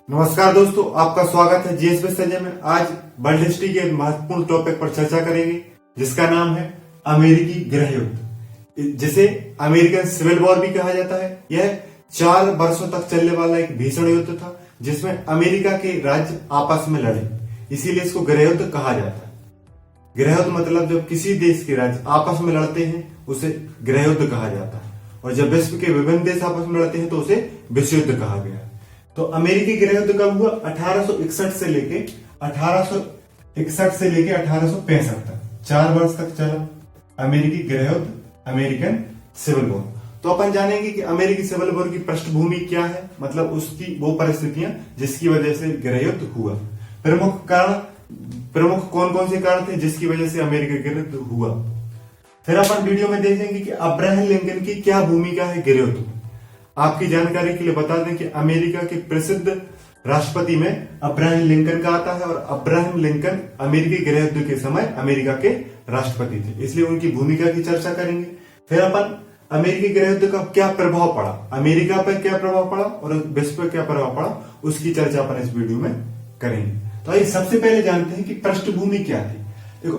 नमस्कार दोस्तों, आपका स्वागत है जीएसपी संजय में। आज वर्ल्ड हिस्ट्री के महत्वपूर्ण टॉपिक पर चर्चा करेंगे जिसका नाम है अमेरिकी गृह युद्ध, जिसे अमेरिकन सिविल वॉर भी कहा जाता है। यह 4 वर्षों तक चलने वाला एक भीषण युद्ध था जिसमें अमेरिका के राज्य आपस में लड़े, इसीलिए इसको गृह युद्ध कहा जाता है। गृह युद्ध मतलब जब किसी देश के राज्य आपस में लड़ते हैं उसे गृह युद्ध कहा जाता है, और जब विश्व के विभिन्न देश आपस में लड़ते हैं तो उसे विश्व युद्ध कहा गया। तो अमेरिकी गृह युद्ध कब हुआ? 1861 से लेके 1865 तक 4 वर्ष तक चला अमेरिकी गृह युद्ध, अमेरिकन सिविल वॉर। तो अपन जानेंगे कि अमेरिकी सिविल वॉर की पृष्ठभूमि क्या है, मतलब उसकी वो परिस्थितियां जिसकी वजह से गृह युद्ध हुआ। प्रमुख कौन कौन से कारण थे जिसकी वजह से अमेरिकी गृह युद्ध हुआ। फिर अपन वीडियो में देखेंगे कि अब्राहम लिंकन की क्या भूमिका है गृह युद्ध में। आपकी जानकारी के लिए बता दें कि अमेरिका के प्रसिद्ध राष्ट्रपति में अब्राहम लिंकन का आता है, और अब्राहम लिंकन अमेरिकी गृह युद्ध के समय अमेरिका के राष्ट्रपति थे, इसलिए उनकी भूमिका की चर्चा करेंगे। फिर अपन अमेरिकी गृह युद्ध का क्या प्रभाव पड़ा, अमेरिका पर क्या प्रभाव पड़ा और विश्व पर क्या प्रभाव पड़ा, उसकी चर्चा अपन इस वीडियो में करेंगे। तो आइए सबसे पहले जानते हैं कि पृष्ठभूमि क्या थी। देखो,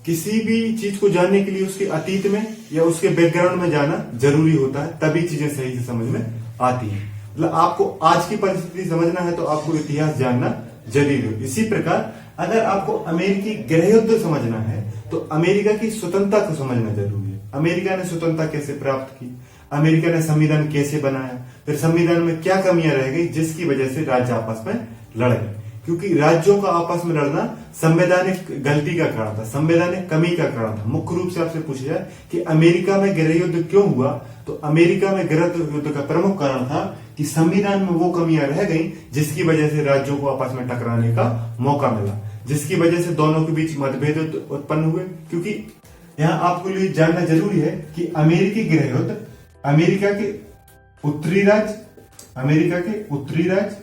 किसी भी चीज को जानने के लिए उसके अतीत में या उसके बैकग्राउंड में जाना जरूरी होता है, तभी चीजें सही से समझ में आती हैं। मतलब आपको आज की परिस्थिति समझना है तो आपको इतिहास जानना जरूरी है। इसी प्रकार अगर आपको अमेरिकी गृह युद्ध समझना है तो अमेरिका की स्वतंत्रता को समझना जरूरी है। अमेरिका ने स्वतंत्रता कैसे प्राप्त की, अमेरिका ने संविधान कैसे बनाया, फिर संविधान में क्या कमियां रह गई जिसकी वजह से राज्य आपस में लड़ गए। क्योंकि राज्यों का आपस में लड़ना संवैधानिक गलती का कारण था, संवैधानिक कमी का कारण था। मुख्य रूप से आपसे पूछा जाए कि अमेरिका में गृह युद्ध क्यों हुआ, तो अमेरिका में गृह युद्ध का प्रमुख कारण था कि संविधान में वो कमियां रह गई जिसकी वजह से राज्यों को आपस में टकराने का मौका मिला, जिसकी वजह से दोनों के बीच मतभेद उत्पन्न हुए। क्योंकि यहाँ आपको लिए जानना जरूरी है कि अमेरिकी गृह युद्ध अमेरिका के उत्तरी राज्य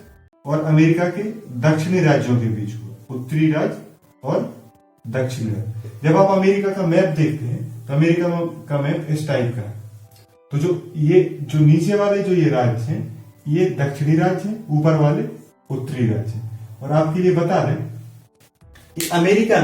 और अमेरिका के दक्षिणी राज्यों के बीच हुआ। उत्तरी राज्य और दक्षिणी राज्य। जब आप अमेरिका का मैप देखते हैं तो अमेरिका का मैप इस टाइप का है। तो जो नीचे वाले जो ये राज्य हैं ये दक्षिणी राज्य हैं, ऊपर वाले उत्तरी राज्य हैं। और आपके लिए बता दें कि अमेरिका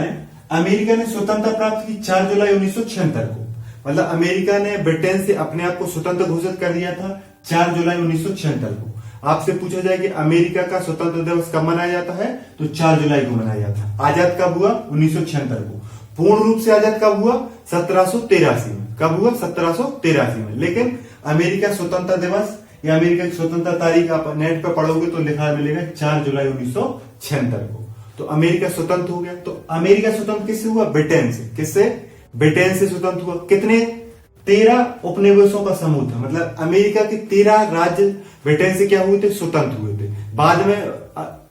ने स्वतंत्रता प्राप्त की 4 जुलाई 1976 को। मतलब अमेरिका ने ब्रिटेन से अपने आप को स्वतंत्र घोषित कर दिया था 4 जुलाई 1976 को। आपसे पूछा जाए कि अमेरिका का स्वतंत्र दिवस कब मनाया जाता है, तो 4 जुलाई को मनाया जाता है। आजाद कब हुआ? 1976 को। पूर्ण रूप से आजाद कब हुआ? 1783 में। कब हुआ? 1783 में। लेकिन अमेरिका स्वतंत्रता दिवस या अमेरिका की स्वतंत्रता तारीख आप नेट पे पढ़ोगे तो लिखा मिलेगा 4 जुलाई 1976 को। तो अमेरिका स्वतंत्र हो गया। तो अमेरिका स्वतंत्र किससे हुआ? ब्रिटेन से। किससे? ब्रिटेन से स्वतंत्र हुआ। कितने? 13 उपनिवेशों का समूह था। मतलब अमेरिका के 13 राज्य ब्रिटेन से क्या हुए थे? स्वतंत्र हुए थे। बाद में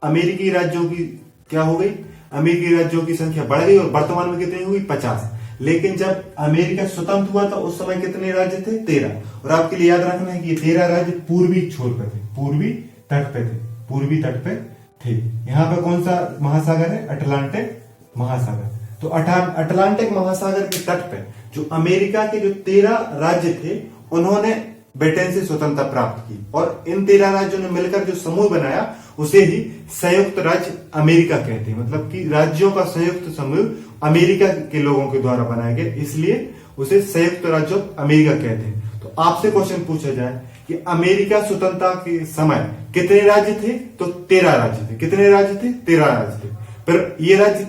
अमेरिकी राज्यों की क्या हो गई? अमेरिकी राज्यों की संख्या बढ़ गई और वर्तमान में कितनी हुई? 50। लेकिन जब अमेरिका स्वतंत्र हुआ था उस समय कितने राज्य थे? 13। और आपके लिए याद रखना है कि ये 13 राज्य पूर्वी छोर पे थे, पूर्वी तट पे थे। यहाँ पे कौन सा महासागर है? अटलांटिक महासागर। तो अटलांटिक महासागर के तट पे जो अमेरिका के जो 13 राज्य थे उन्होंने ब्रिटेन से स्वतंत्रता प्राप्त की, और इन 13 राज्यों ने मिलकर जो समूह बनाया उसे ही संयुक्त राज्य अमेरिका कहते हैं। मतलब कि राज्यों का संयुक्त समूह अमेरिका के लोगों के द्वारा बनाया गया, इसलिए उसे संयुक्त राज्य अमेरिका कहते हैं। तो आपसे क्वेश्चन पूछा जाए कि अमेरिका स्वतंत्रता के समय कितने राज्य थे, तो 13 राज्य थे। कितने राज्य थे? 13 राज्य थे। पर ये राज्य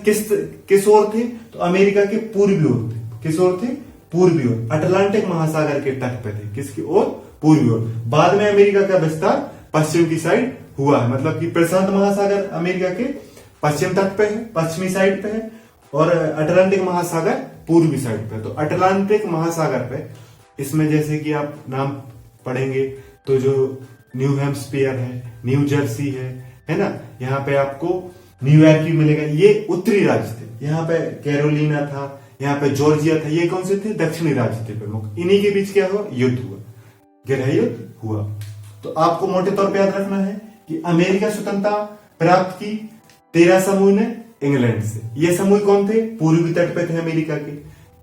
किस ओर थे? तो अमेरिका के पूर्वी ओर थे। किस ओर थे? पूर्वी ओर, अटलांटिक महासागर के तट पे थे। किसकी ओर? पूर्वी ओर। बाद में अमेरिका का विस्तार पश्चिम की साइड हुआ है। मतलब कि प्रशांत महासागर अमेरिका के पश्चिम तट पे है, पश्चिमी साइड पे है, और अटलांटिक महासागर पूर्वी साइड पे। तो अटलांटिक महासागर पे इसमें जैसे कि आप नाम पढ़ेंगे तो जो न्यू हैम्पशायर है, न्यू जर्सी है ना, यहाँ पे आपको न्यूयॉर्क भी मिलेगा। ये उत्तरी राज्य थे। यहाँ पे कैरोलिना था, यहाँ पे जॉर्जिया था। ये कौन से थे? दक्षिणी राज्य थे प्रमुख। इन्हीं के बीच क्या हुआ? युद्ध हुआ, गृह युद्ध हुआ। तो आपको मोटे तौर पे याद रखना है कि अमेरिका स्वतंत्रता प्राप्त की 13 समूह ने इंग्लैंड से। ये समूह कौन थे? पूर्वी तट पे थे अमेरिका के।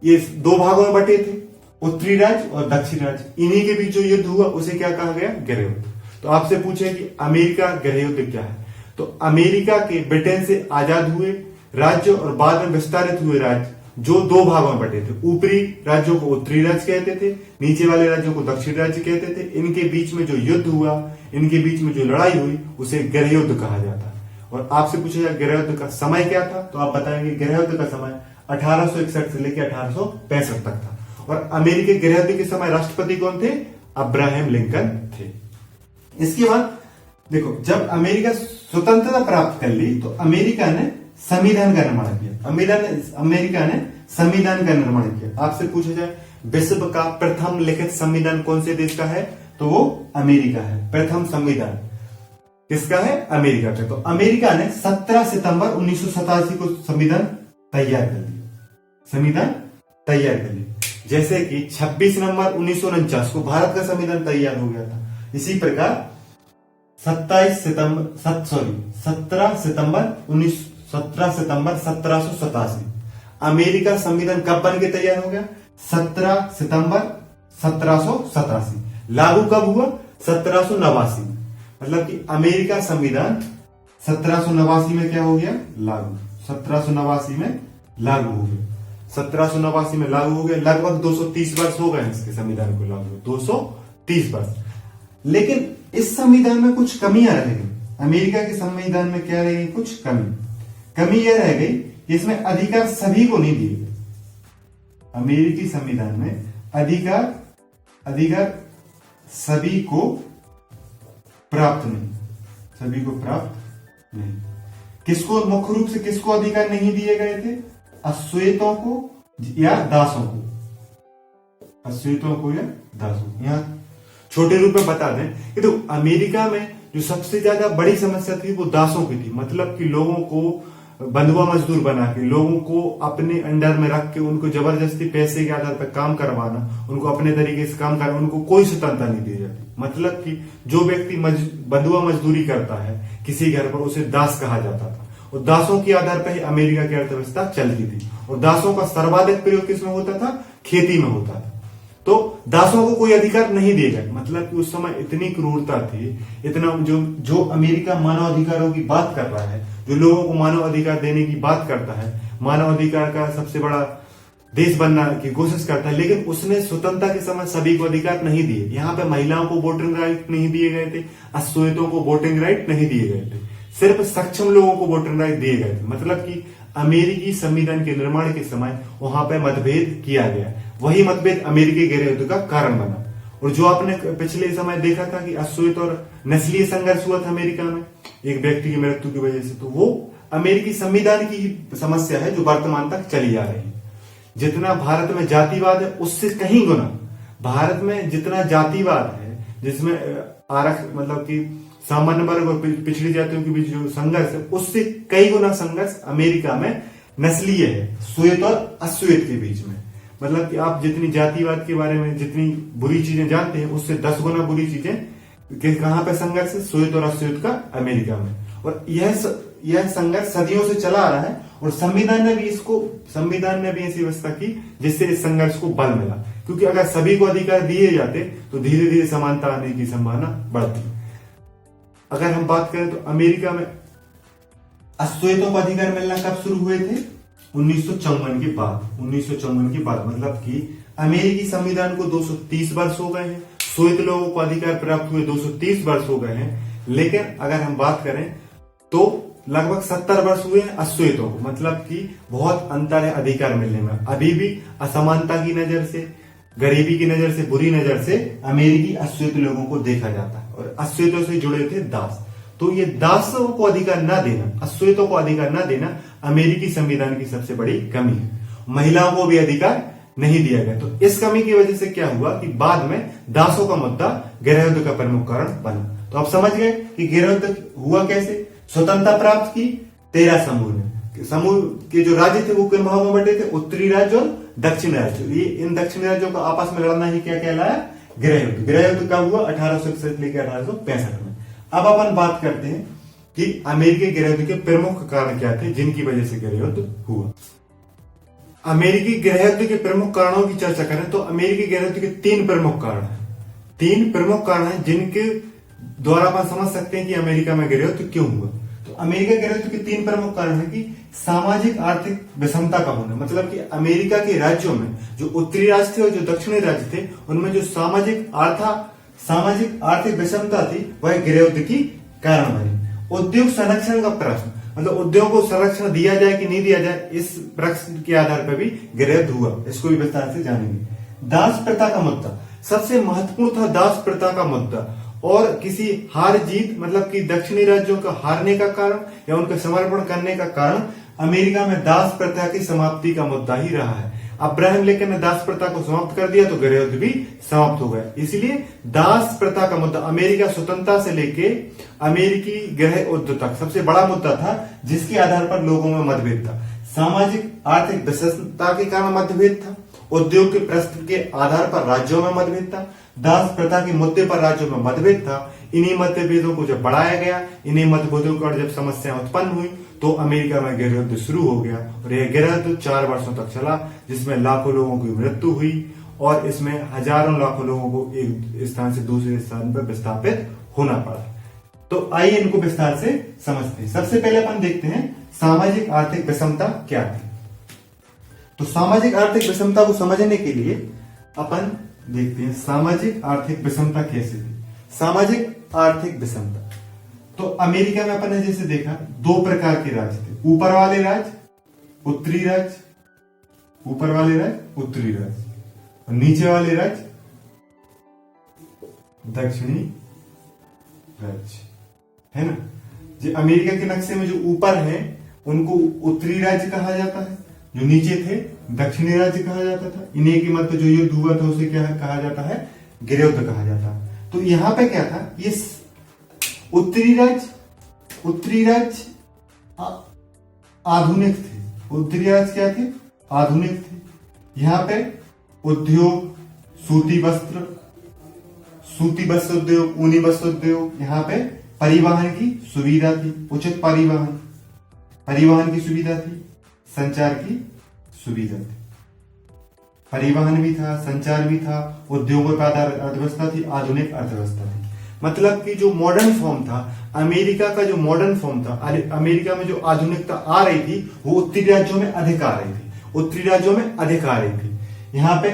ये 2 भागों में बटे थे, उत्तरी राज्य और दक्षिण राज्य। इन्हीं के बीच जो युद्ध हुआ उसे क्या कहा गया? गृह युद्ध। तो आपसे पूछे कि अमेरिका गृह युद्ध क्या है, तो अमेरिका के ब्रिटेन से आजाद हुए राज्य और बाद में विस्तारित हुए राज्य जो दो भागों में बटे थे। ऊपरी राज्यों को उत्तरी राज्य कहते थे, नीचे वाले राज्यों को दक्षिण राज्य कहते थे। इनके बीच में जो युद्ध हुआ, इनके बीच में जो लड़ाई हुई, उसे गृह युद्ध कहा जाता है। और आपसे पूछा जाए गृह युद्ध का समय क्या था, तो आप बताएंगे गृह युद्ध का समय 1861 से लेकर 1865 तक था। और अमेरिकी गृह युद्ध के समय राष्ट्रपति कौन थे? अब्राहम लिंकन थे। इसके बाद देखो, जब अमेरिका स्वतंत्रता प्राप्त कर ली तो अमेरिका ने संविधान का निर्माण किया। अमेरिका ने संविधान का निर्माण किया। आपसे पूछा जाए विश्व का प्रथम लिखित संविधान कौन से देश का है, तो वो अमेरिका है। प्रथम संविधान किसका है? अमेरिका का। तो अमेरिका ने 17 सितंबर 1987 को संविधान तैयार कर लिया। संविधान तैयार कर लिया। जैसे कि 26 नवंबर 1949 को भारत का संविधान तैयार हो गया था। इसी प्रकार 17 सितंबर 1787 अमेरिका संविधान कब बन के तैयार हो गया? 17 सितंबर 1787। लागू कब हुआ? 1789। मतलब कि अमेरिका संविधान 1789 में क्या हो गया? लागू। 1789 में लागू हो गया। 1789 में लागू हो गया। लगभग 230 वर्ष हो गए इसके संविधान को लागू, 230 वर्ष। लेकिन इस संविधान में कुछ कमियां रह गई। अमेरिका के संविधान में क्या रह गई? कुछ कमी यह रह गई कि इसमें अधिकार सभी को नहीं दिए गए। अमेरिकी संविधान में अधिकार सभी को प्राप्त नहीं। किसको मुख्य रूप से किसको अधिकार नहीं दिए गए थे? अश्वेतों को या दासों को। यहां छोटे रूप में बता दें कि तो अमेरिका में जो सबसे ज्यादा बड़ी समस्या थी वो दासों की थी। मतलब कि लोगों को बंधुआ मजदूर बना के, लोगों को अपने अंडर में रख के उनको जबरदस्ती पैसे के आधार पर काम करवाना, उनको अपने तरीके से काम करवाना, उनको कोई स्वतंत्रता नहीं दी जाती। मतलब कि जो व्यक्ति बंधुआ मजदूरी करता है किसी घर पर, उसे दास कहा जाता था। और दासों के आधार पर ही अमेरिका की अर्थव्यवस्था चलती थी। और दासों का सर्वाधिक प्रयोग किसमें होता था? खेती में होता था। तो दासों को कोई अधिकार नहीं दिए गए। मतलब कि उस समय इतनी क्रूरता थी, इतना जो अमेरिका मानव अधिकारों की बात कर रहा है, जो लोगों को मानव अधिकार देने की बात करता है, मानव अधिकार का सबसे बड़ा देश बनना की कोशिश करता है, लेकिन उसने स्वतंत्रता के समय सभी को अधिकार नहीं दिए। यहाँ पे महिलाओं को वोटिंग राइट नहीं दिए गए थे, अश्वेतों को वोटिंग राइट नहीं दिए गए थे, सिर्फ सक्षम लोगों को वोटिंग राइट दिए गए थे। मतलब कि अमेरिकी संविधान के निर्माण के समय वहां पर मतभेद किया गया। वही मतभेद अमेरिकी गृह युद्ध का कारण बना। और जो आपने पिछले समय देखा था कि अश्वेत और नस्लीय संघर्ष हुआ था अमेरिका में एक व्यक्ति की मृत्यु की वजह से, तो वो अमेरिकी संविधान की समस्या है जो वर्तमान तक चली आ रही है। जितना भारत में जातिवाद है उससे कहीं गुना, भारत में जितना जातिवाद है, जिसमें मतलब कि सामान्य वर्ग और पिछड़ी जातियों के बीच जो संघर्ष है, उससे कई गुना संघर्ष अमेरिका में नस्लीय है, श्वेत और अश्वेत के बीच में। मतलब कि आप जितनी जातिवाद के बारे में जितनी बुरी चीजें जानते हैं, उससे 10 गुना बुरी चीजें कहां पे संघर्ष है? श्वेत और अश्वेत का अमेरिका में। और यह संघर्ष सदियों से चला आ रहा है। और संविधान ने भी ऐसी व्यवस्था की जिससे इस संघर्ष को बल मिला। क्योंकि अगर सभी को अधिकार दिए जाते तो धीरे धीरे समानता आने की संभावना बढ़ती। अगर हम बात करें तो अमेरिका में अश्वेतों को अधिकार मिलना कब शुरू हुए थे? 1954 के बाद। मतलब कि अमेरिकी संविधान को 230 वर्ष हो गए हैं, श्वेत लोगों को अधिकार प्राप्त हुए 230 वर्ष हो गए हैं। लेकिन अगर हम बात करें तो लगभग 70 वर्ष हुए हैं अश्वेतों को। मतलब कि बहुत अंतर है अधिकार मिलने में। अभी भी असमानता की नजर से, गरीबी की नजर से, बुरी नजर से अमेरिकी अश्वेत लोगों को देखा जाता है। और अश्वेतों से जुड़े थे दास। तो ये दासों को अधिकार न देना, अश्वेतों को अधिकार न देना अमेरिकी संविधान की सबसे बड़ी कमी है। महिलाओं को भी अधिकार नहीं दिया गया। तो इस कमी की वजह से क्या हुआ कि बाद में दासों का मुद्दा गृह युद्ध का प्रमुख कारण बना। तो आप समझ गए कि गृह युद्ध हुआ कैसे? स्वतंत्रता प्राप्त की 13 समूह ने। समूह के जो राज्य थे वो किन भागों में बटे थे? उत्तरी राज्य और दक्षिण राज्य। ये इन दक्षिण राज्यों का आपस में लड़ना ही क्या कहलाया? गृह युद्ध। गृह युद्ध कब हुआ? 1861 से लेकर 1865 में। अब अपन बात करते हैं कि अमेरिकी गृह युद्ध के प्रमुख कारण क्या थे जिनकी वजह से गृह युद्ध हुआ। अमेरिकी गृह युद्ध के प्रमुख कारणों की चर्चा करें तो अमेरिकी गृह युद्ध के 3 प्रमुख कारण हैं। 3 प्रमुख कारण हैं जिनके द्वारा अपन समझ सकते हैं कि अमेरिका में गृह युद्ध क्यों हुआ। तो अमेरिका गिरफ्त के 3 प्रमुख कारण है कि सामाजिक आर्थिक विषमता का होना, मतलब कि अमेरिका के राज्यों में जो उत्तरी राज्य थे और जो दक्षिणी राज्य थे उनमें जो सामाजिक आर्थिक विषमता थी वह गृहयुद्ध की कारण बनी। उद्योग संरक्षण का प्रश्न, मतलब उद्योग को संरक्षण दिया जाए कि नहीं दिया जाए, इस प्रश्न के आधार पर भी गृहयुद्ध हुआ। इसको भी विस्तार से जानेंगे। दास प्रथा का मुद्दा सबसे महत्वपूर्ण था। दास प्रथा का मुद्दा और किसी हार जीत, मतलब कि दक्षिणी राज्यों का हारने का कारण या उनका समर्पण करने का कारण अमेरिका में दास प्रथा की समाप्ति का मुद्दा ही रहा है। अब्राहम लिंकन ने दास प्रथा को समाप्त कर दिया तो गृहयुद्ध भी समाप्त हो गया। इसलिए दास प्रथा का मुद्दा अमेरिका स्वतंत्रता से लेके अमेरिकी गृह युद्ध तक सबसे बड़ा मुद्दा था, जिसके आधार पर लोगों में मतभेद था। सामाजिक आर्थिक विषमता के कारण मतभेद था। उद्योग के प्रश्न के आधार पर राज्यों में मतभेद था। दास प्रथा के मुद्दे पर राज्यों में मतभेद था। इन्हीं मतभेदों को जब बढ़ाया गया, इन्हीं मतभेदों पर जब समस्या उत्पन्न हुई तो अमेरिका में गृहयुद्ध शुरू हो गया और यह गृहयुद्ध 4 वर्षों तक चला, जिसमें लाखों लोगों की मृत्यु हुई और इसमें हजारों लाखों लोगों को एक स्थान से दूसरे स्थान पर विस्थापित होना पड़ा। तो आइए इनको विस्तार से समझते हैं। सबसे पहले अपन देखते हैं सामाजिक आर्थिक विषमता क्या थी। तो सामाजिक आर्थिक विषमता को समझने के लिए अपन देखते हैं सामाजिक आर्थिक विषमता कैसे थी। सामाजिक आर्थिक विषमता तो अमेरिका में अपन ने जैसे देखा 2 प्रकार के राज्य थे, ऊपर वाले राज्य, उत्तरी राज्य, ऊपर वाले राज्य उत्तरी राज्य और नीचे वाले राज्य दक्षिणी राज्य, है ना। जो अमेरिका के नक्शे में जो ऊपर है उनको उत्तरी राज्य कहा जाता है, जो नीचे थे दक्षिणी राज्य कहा जाता था। इन्हीं की मत जो युद्ध हुआ था उसे क्या कहा जाता है, गृहयुद्ध कहा जाता है। तो यहां पे क्या था, ये उत्तरी राज्य आधुनिक थे। उत्तरी राज्य क्या थे, आधुनिक थे। यहां पे उद्योग, सूती वस्त्र उद्योग, ऊनी वस्त्र उद्योग, यहाँ पे परिवहन की सुविधा थी, उचित परिवहन की सुविधा थी, संचार की सुविधा थी। परिवहन भी था, संचार भी था, उद्योगों का आधार अर्थव्यवस्था थी, आधुनिक अर्थव्यवस्था थी। मतलब कि जो मॉडर्न फॉर्म था अमेरिका का, जो मॉडर्न फॉर्म था अमेरिका में, जो आधुनिकता आ रही थी वो उत्तरी राज्यों में अधिक आ रही थी, उत्तरी राज्यों में अधिक आ रही थी। यहाँ पे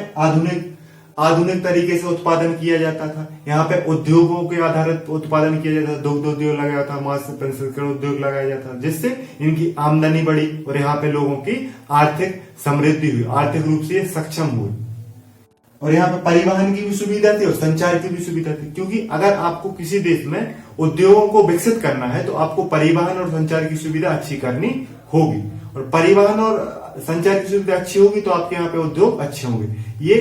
आधुनिक तरीके से उत्पादन किया जाता था। यहाँ पे उद्योगों के आधारित उत्पादन किया जाता था, दुग्ध उद्योग लगाया था, मांस प्रसंस्करण उद्योग लगाया जाता था, जिससे इनकी आमदनी बढ़ी और यहाँ पे लोगों की आर्थिक समृद्धि हुई, आर्थिक रूप से सक्षम हुए। और यहाँ पे परिवहन की भी सुविधा थी और संचार की भी सुविधा थी, क्योंकि अगर आपको किसी देश में उद्योगों को विकसित करना है तो आपको परिवहन और संचार की सुविधा अच्छी करनी होगी, और परिवहन और संचार की सुविधा अच्छी होगी तो आपके यहाँ पे उद्योग अच्छे होंगे। ये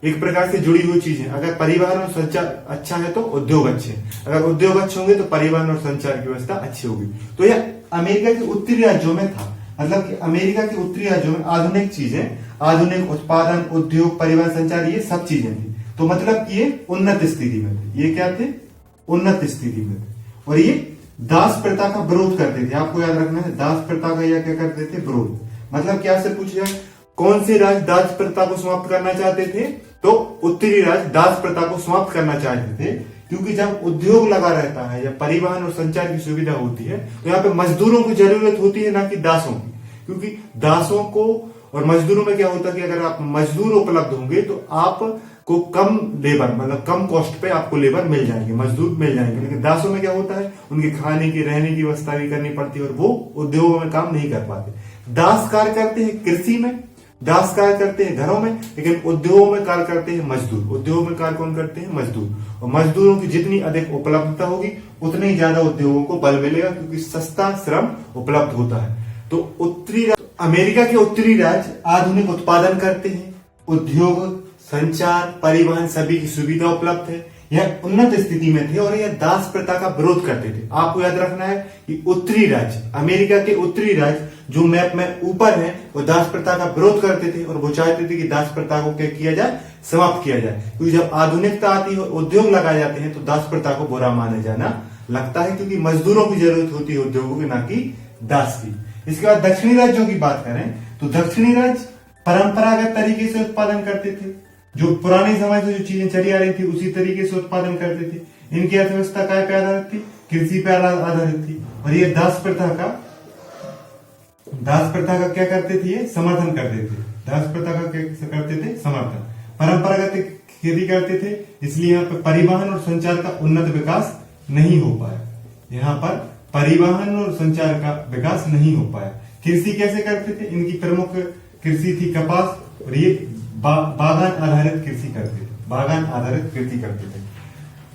एक प्रकार से जुड़ी हुई चीज है। अगर परिवहन और संचार अच्छा है तो उद्योग अच्छे हैं, अगर उद्योग अच्छे होंगे तो परिवहन और संचार की व्यवस्था अच्छी होगी। तो यह अमेरिका के उत्तरी राज्यों में था, मतलब कि अमेरिका के उत्तरी राज्यों में आधुनिक चीजें, आधुनिक उत्पादन, उद्योग, परिवहन, संचार, ये सब चीजें थी। तो मतलब कि ये उन्नत स्थिति में थे। ये क्या थे, उन्नत स्थिति में थे। और ये दास प्रथा का विरोध करते थे। आपको याद रखना है, दास प्रथा का यह क्या करते थे, विरोध। मतलब क्या से पूछ जाए, कौन से राज्य दास प्रथा को समाप्त करना चाहते थे, तो उत्तरी राज्य दास प्रथा को समाप्त करना चाहते थे, क्योंकि जब उद्योग लगा रहता है या परिवहन और संचार की सुविधा होती है तो यहाँ पे मजदूरों की जरूरत होती है, ना कि दासों की। क्योंकि दासों को और मजदूरों में क्या होता है कि अगर आप मजदूर उपलब्ध होंगे तो आपको कम लेबर, मतलब कम कॉस्ट पे आपको लेबर मिल जाएंगे, मजदूर मिल जाएंगे। लेकिन दासों में क्या होता है, उनके खाने की, रहने की व्यवस्था भी करनी पड़ती है और वो उद्योगों में काम नहीं कर पाते। दास कार्य करते हैं कृषि में, दास कार्य करते हैं घरों में, लेकिन उद्योगों में कार्य करते हैं मजदूर। उद्योग में कार्य कौन करते हैं, मजदूर। और मजदूरों की जितनी अधिक उपलब्धता होगी उतने ही ज्यादा उद्योगों को बल मिलेगा, क्योंकि सस्ता श्रम उपलब्ध होता है। तो अमेरिका के उत्तरी राज्य आधुनिक उत्पादन करते हैं, उद्योग, संचार, परिवहन सभी की सुविधा उपलब्ध है, यह उन्नत स्थिति में थे और यह दास प्रथा का विरोध करते थे। आपको याद रखना है कि उत्तरी राज्य, अमेरिका के उत्तरी राज्य जो मैप में ऊपर है, वो दास प्रथा का विरोध करते थे और वो चाहते थे कि दास प्रथा को क्या किया जाए, समाप्त किया जाए। क्योंकि जब आधुनिकता आती है, उद्योग लगाए जाते हैं तो दास प्रथा को बुरा माना जाना लगता है, क्योंकि मजदूरों की जरूरत होती है उद्योगों की, ना कि दास की। इसके बाद दक्षिणी राज्यों की बात करें तो दक्षिणी राज्य परंपरागत तरीके से उत्पादन करते थे, जो पुराने समय से जो चीजें चली आ रही थी उसी तरीके से उत्पादन करते थे। इनकी अर्थव्यवस्था काय पे आधारित थी, कृषि पर आधारित थी, और ये दास प्रथा का क्या करते थे, ये समर्थन करते थे। दास प्रथा का क्या करते थे, समर्थन। परंपरागत खेती करते थे, इसलिए यहाँ पर परिवहन और संचार का उन्नत विकास नहीं हो पाया। यहाँ पर परिवहन और संचार का विकास नहीं हो पाया। कृषि कैसे करते थे, इनकी प्रमुख कृषि थी कपास, और ये बागान आधारित कृषि करते थे, बागान आधारित कृषि करते थे।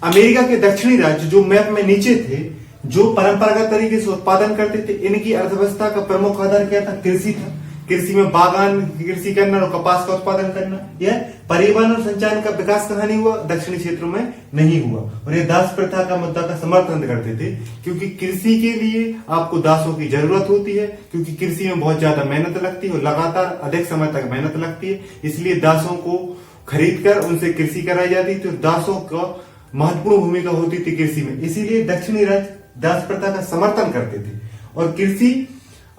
अमेरिका के दक्षिणी राज्य जो मैप में नीचे थे, जो परंपरागत तरीके से उत्पादन करते थे, इनकी अर्थव्यवस्था का प्रमुख आधार क्या था, कृषि था। कृषि में बागान कृषि करना और कपास का उत्पादन करना। यह परिवहन और संचार का विकास कहाँ नहीं हुआ, दक्षिणी क्षेत्रों में नहीं हुआ। और ये दास प्रथा का मुद्दा का समर्थन करते थे, क्योंकि कृषि के लिए आपको दासों की जरूरत होती है, क्योंकि कृषि में बहुत ज्यादा मेहनत लगती है और लगातार अधिक समय तक मेहनत लगती है। इसलिए दासों को खरीद कर उनसे कृषि कराई जाती थी, और दासों का महत्वपूर्ण भूमिका होती थी कृषि में। इसीलिए दक्षिणी राज्य दास प्रथा का समर्थन करते थे, और कृषि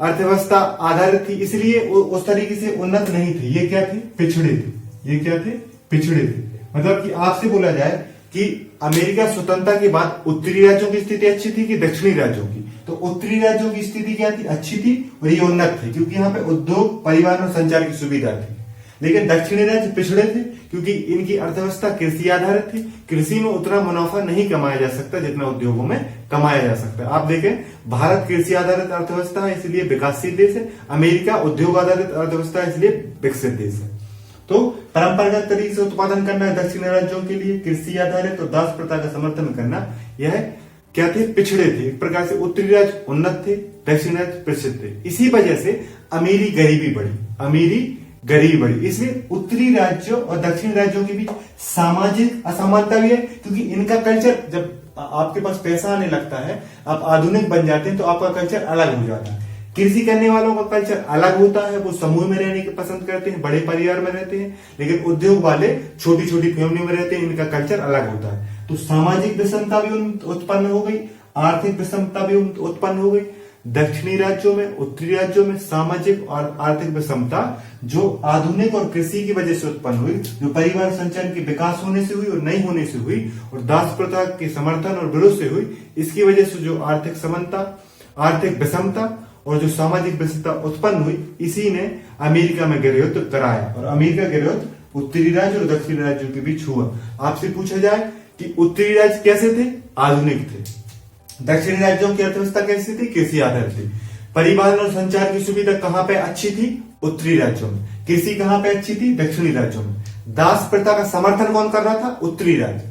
अर्थव्यवस्था आधारित थी, इसलिए उस तरीके से उन्नत नहीं थे। ये क्या थे, पिछड़े थे। ये क्या थे, पिछड़े थे। मतलब कि आपसे बोला जाए कि अमेरिका स्वतंत्रता के बाद उत्तरी राज्यों की स्थिति अच्छी थी कि दक्षिणी राज्यों की, तो उत्तरी राज्यों की स्थिति क्या थी, अच्छी थी, और ये उन्नत थे, क्योंकि यहाँ पे उद्योग, परिवहन और संचार की सुविधा थी। लेकिन दक्षिणी राज्य पिछड़े थे, क्योंकि इनकी अर्थव्यवस्था कृषि आधारित थी। कृषि में उतना मुनाफा नहीं कमाया जा सकता जितना उद्योगों में कमाया जा सकता है। आप देखें, भारत कृषि आधारित अर्थव्यवस्था है, इसलिए विकासशील देश है। अमेरिका उद्योग आधारित अर्थव्यवस्था है, इसलिए विकसित देश है। तो परंपरागत तरीके से उत्पादन करना है दक्षिणी राज्यों के लिए, कृषि आधारित और दास प्रथा का समर्थन करना, यह क्या थे, पिछड़े थे। एक प्रकार से उत्तरी राज्य उन्नत थे, दक्षिणी राज्य पिछड़े थे। इसी वजह से अमीरी गरीबी बढ़ी। इसलिए उत्तरी राज्यों और दक्षिणी राज्यों के बीच सामाजिक असमानता भी है, क्योंकि इनका कल्चर, जब आपके पास पैसा आने लगता है, आप आधुनिक बन जाते हैं, तो आपका कल्चर अलग हो जाता है। कृषि करने वालों का कल्चर अलग होता है, वो समूह में रहने की पसंद करते हैं, बड़े परिवार में रहते हैं। लेकिन उद्योग वाले छोटी छोटी फैमिली में रहते हैं, इनका कल्चर अलग होता है। तो सामाजिक विषमता भी उत्पन्न हो गई, आर्थिक विषमता भी उत्पन्न हो गई। दक्षिणी राज्यों में, उत्तरी राज्यों में सामाजिक और आर्थिक विषमता जो आधुनिक और कृषि की वजह से उत्पन्न हुई, जो परिवार संचालन के विकास होने से हुई और नहीं होने से हुई, और दास प्रथा के समर्थन और विरोध से हुई, इसकी वजह से जो आर्थिक समता, आर्थिक विषमता और जो सामाजिक विषमता उत्पन्न हुई, इसी ने अमेरिका में गृहयुद्ध कराया। और अमेरिका गृहयुद्ध उत्तरी राज्य और दक्षिणी राज्यों के बीच हुआ। आपसे पूछा जाए कि उत्तरी राज्य कैसे थे, आधुनिक थे। दक्षिणी राज्यों की अर्थव्यवस्था कैसी थी, कृषि आधारित थी। परिवहन और संचार की सुविधा कहां पे अच्छी थी, उत्तरी राज्यों में। कृषि कहां पे अच्छी थी, दक्षिणी राज्यों में। दास प्रथा का समर्थन कौन कर रहा था, उत्तरी राज्य